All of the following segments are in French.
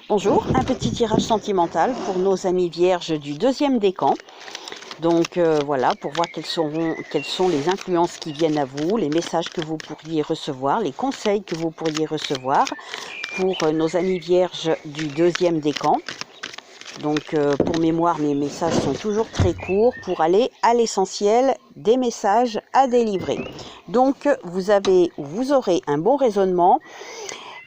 Bonjour, un petit tirage sentimental pour nos amis vierges du deuxième décan. Donc voilà, pour voir quelles sont les influences qui viennent à vous, les messages que vous pourriez recevoir, les conseils que vous pourriez recevoir pour nos amis vierges du deuxième décan. Donc pour mémoire, mes messages sont toujours très courts pour aller à l'essentiel des messages à délivrer. Donc vous aurez un bon raisonnement,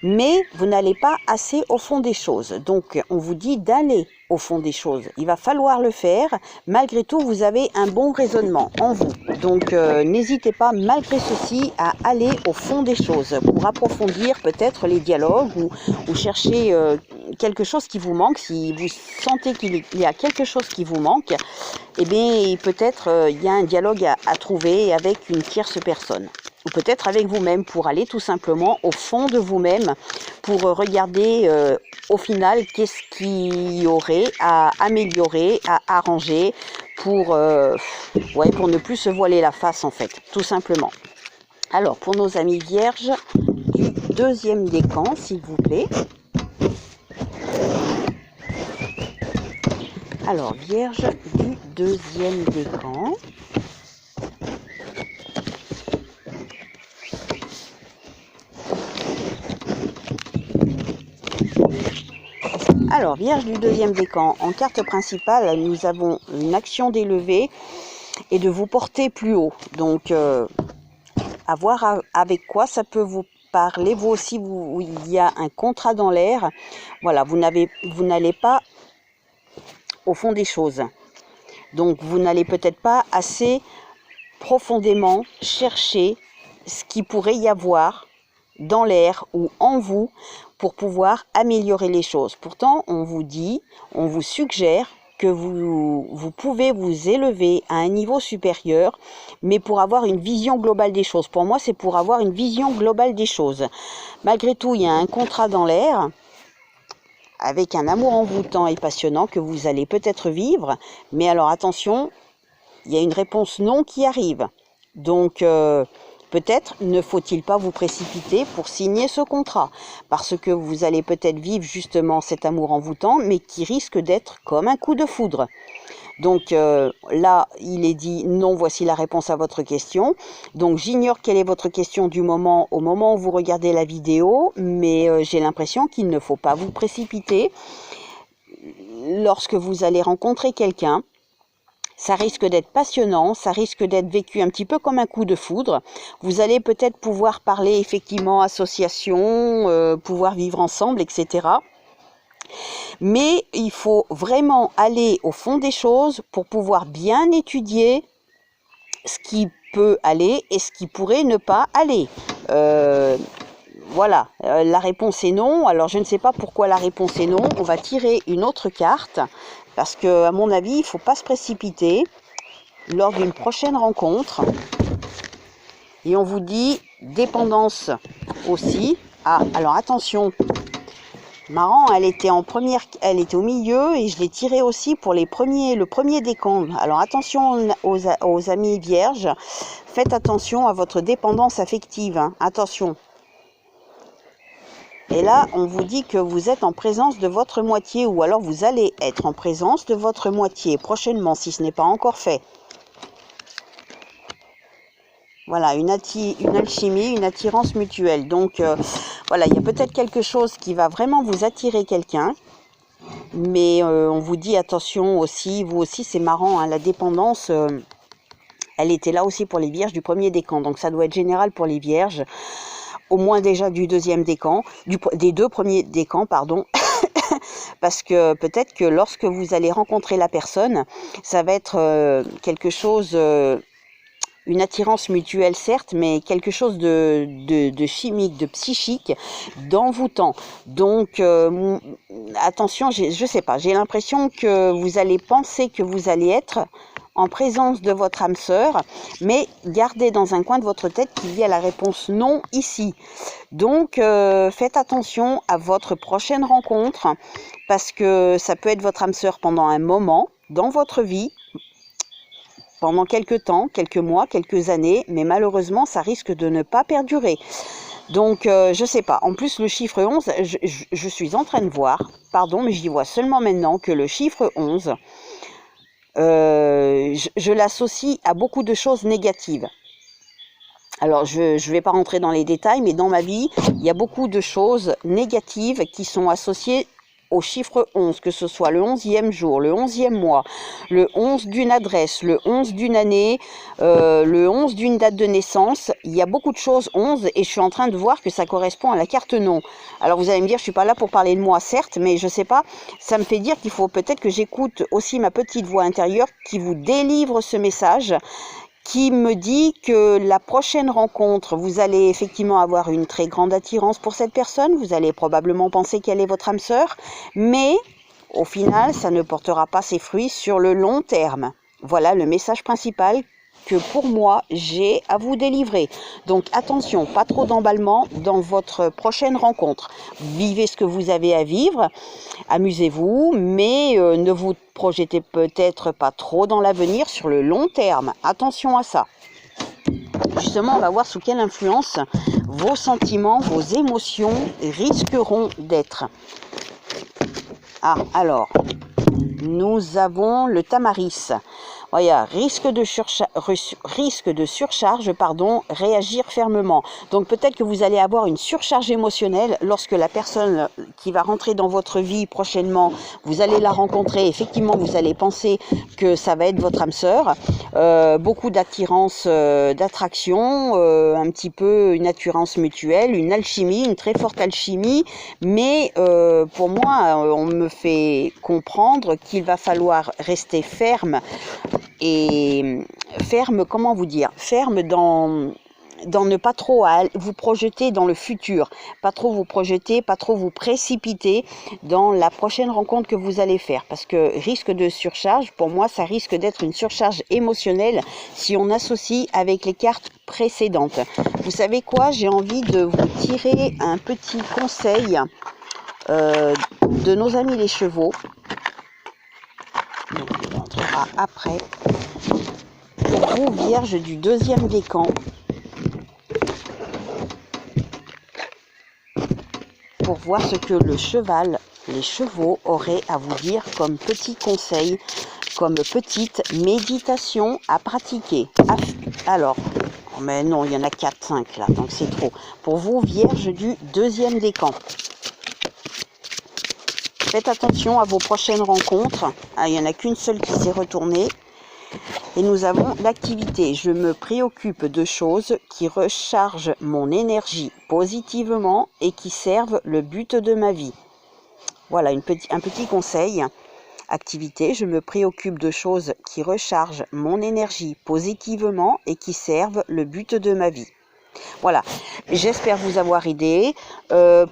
mais vous n'allez pas assez au fond des choses. Donc on vous dit d'aller au fond des choses. Il va falloir le faire. Malgré tout, vous avez un bon raisonnement en vous. Donc n'hésitez pas, malgré ceci, à aller au fond des choses pour approfondir peut-être les dialogues ou chercher quelque chose qui vous manque. Si vous sentez qu'il y a quelque chose qui vous manque, eh bien peut-être il y a un dialogue à trouver avec une tierce personne. Ou peut-être avec vous-même, pour aller tout simplement au fond de vous-même, pour regarder au final qu'est-ce qu'il y aurait à améliorer, à arranger, pour ne plus se voiler la face en fait, tout simplement. Alors pour nos amis vierges du deuxième décan, s'il vous plaît. Alors vierge du deuxième décan. Alors, Vierge du deuxième décan, en carte principale, nous avons une action d'élever et de vous porter plus haut. Donc, à voir avec quoi ça peut vous parler. Vous aussi, il y a un contrat dans l'air. Voilà, vous n'allez pas au fond des choses. Donc, vous n'allez peut-être pas assez profondément chercher ce qui pourrait y avoir dans l'air ou en vous pour pouvoir améliorer les choses. Pourtant, on vous suggère que vous pouvez vous élever à un niveau supérieur, mais pour avoir une vision globale des choses. Pour moi, c'est pour avoir une vision globale des choses. Malgré tout, il y a un contrat dans l'air, avec un amour envoûtant et passionnant que vous allez peut-être vivre, mais alors attention, il y a une réponse non qui arrive. Donc, peut-être ne faut-il pas vous précipiter pour signer ce contrat, parce que vous allez peut-être vivre justement cet amour envoûtant, mais qui risque d'être comme un coup de foudre. Donc là, il est dit non, voici la réponse à votre question. Donc j'ignore quelle est votre question au moment où vous regardez la vidéo, mais j'ai l'impression qu'il ne faut pas vous précipiter lorsque vous allez rencontrer quelqu'un. Ça risque d'être passionnant, ça risque d'être vécu un petit peu comme un coup de foudre. Vous allez peut-être pouvoir parler effectivement association, pouvoir vivre ensemble, etc. Mais il faut vraiment aller au fond des choses pour pouvoir bien étudier ce qui peut aller et ce qui pourrait ne pas aller. Voilà, la réponse est non. Alors je ne sais pas pourquoi la réponse est non. On va tirer une autre carte. Parce que, à mon avis, il ne faut pas se précipiter lors d'une prochaine rencontre. Et on vous dit dépendance aussi. Ah, alors attention. Marrant, elle était au milieu et je l'ai tirée aussi pour le premier décan. Alors attention aux amis vierges. Faites attention à votre dépendance affective. Hein. Attention. Et là, on vous dit que vous êtes en présence de votre moitié, ou alors vous allez être en présence de votre moitié prochainement, si ce n'est pas encore fait. Voilà, une alchimie, une attirance mutuelle. Donc, voilà, il y a peut-être quelque chose qui va vraiment vous attirer quelqu'un. Mais on vous dit attention aussi, vous aussi, c'est marrant, hein, la dépendance, elle était là aussi pour les vierges du premier décan. Donc, ça doit être général pour les vierges. Au moins déjà du deuxième décan, des deux premiers décans, pardon, parce que peut-être que lorsque vous allez rencontrer la personne, ça va être quelque chose, une attirance mutuelle certes, mais quelque chose de chimique, de psychique, d'envoûtant. Donc attention, je sais pas, j'ai l'impression que vous allez penser que vous allez être en présence de votre âme sœur, mais gardez dans un coin de votre tête qu'il y a la réponse non ici. Donc, faites attention à votre prochaine rencontre, parce que ça peut être votre âme sœur pendant un moment dans votre vie, pendant quelques temps, quelques mois, quelques années, mais malheureusement, ça risque de ne pas perdurer. Donc, je sais pas. En plus, le chiffre 11, je suis en train de voir, pardon, mais j'y vois seulement maintenant que le chiffre 11, je l'associe à beaucoup de choses négatives. Alors, je ne vais pas rentrer dans les détails, mais dans ma vie, il y a beaucoup de choses négatives qui sont associées au chiffre 11, que ce soit le 11e jour, le 11e mois, le 11 d'une adresse, le 11 d'une année, le 11 d'une date de naissance. Il y a beaucoup de choses 11 et je suis en train de voir que ça correspond à la carte non. Alors vous allez me dire, je suis pas là pour parler de moi, certes, mais je sais pas, ça me fait dire qu'il faut peut-être que j'écoute aussi ma petite voix intérieure qui vous délivre ce message, qui me dit que la prochaine rencontre, vous allez effectivement avoir une très grande attirance pour cette personne, vous allez probablement penser qu'elle est votre âme sœur, mais au final, ça ne portera pas ses fruits sur le long terme. Voilà le message principal que pour moi, j'ai à vous délivrer. Donc attention, pas trop d'emballement dans votre prochaine rencontre. Vivez ce que vous avez à vivre, amusez-vous, mais ne vous projetez peut-être pas trop dans l'avenir sur le long terme. Attention à ça. Justement, on va voir sous quelle influence vos sentiments, vos émotions risqueront d'être. Ah, alors, nous avons le tamaris. Voilà, risque de surcharge, réagir fermement. Donc peut-être que vous allez avoir une surcharge émotionnelle lorsque la personne qui va rentrer dans votre vie prochainement, vous allez la rencontrer. Effectivement, vous allez penser que ça va être votre âme sœur. Beaucoup d'attirance, d'attraction, un petit peu une attirance mutuelle, une alchimie, une très forte alchimie. Mais pour moi, on me fait comprendre qu'il va falloir rester ferme. Et ferme, comment vous dire, ferme dans ne pas trop vous projeter dans le futur, pas trop vous projeter, pas trop vous précipiter dans la prochaine rencontre que vous allez faire, parce que risque de surcharge, pour moi, ça risque d'être une surcharge émotionnelle si on associe avec les cartes précédentes. Vous savez quoi, j'ai envie de vous tirer un petit conseil de nos amis les chevaux. Donc, on rentrera après. Pour vous, vierge du deuxième décan, pour voir ce que le cheval, les chevaux auraient à vous dire comme petit conseil, comme petite méditation à pratiquer. Alors, mais non, il y en a 4-5 là, donc c'est trop. Pour vous, vierge du deuxième décan. Faites attention à vos prochaines rencontres. Ah, il n'y en a qu'une seule qui s'est retournée. Et nous avons l'activité. Je me préoccupe de choses qui rechargent mon énergie positivement et qui servent le but de ma vie. Voilà, un petit conseil. Activité, je me préoccupe de choses qui rechargent mon énergie positivement et qui servent le but de ma vie. Voilà, j'espère vous avoir aidé.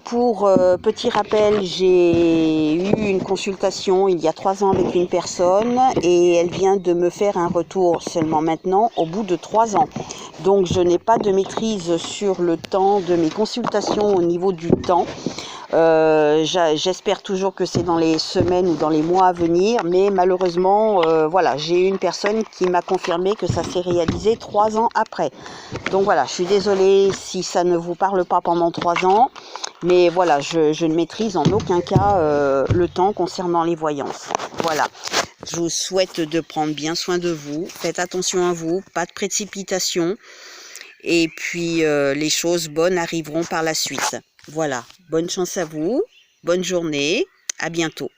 Pour petit rappel, j'ai eu une consultation il y a 3 ans avec une personne et elle vient de me faire un retour seulement maintenant au bout de 3 ans. Donc je n'ai pas de maîtrise sur le temps de mes consultations au niveau du temps. J'espère toujours que c'est dans les semaines ou dans les mois à venir, mais malheureusement, voilà, j'ai eu une personne qui m'a confirmé que ça s'est réalisé 3 ans après. Donc voilà, je suis désolée si ça ne vous parle pas pendant 3 ans, mais voilà, je ne maîtrise en aucun cas le temps concernant les voyances. Voilà, je vous souhaite de prendre bien soin de vous, faites attention à vous, pas de précipitation, et puis les choses bonnes arriveront par la suite. Voilà, bonne chance à vous, bonne journée, à bientôt.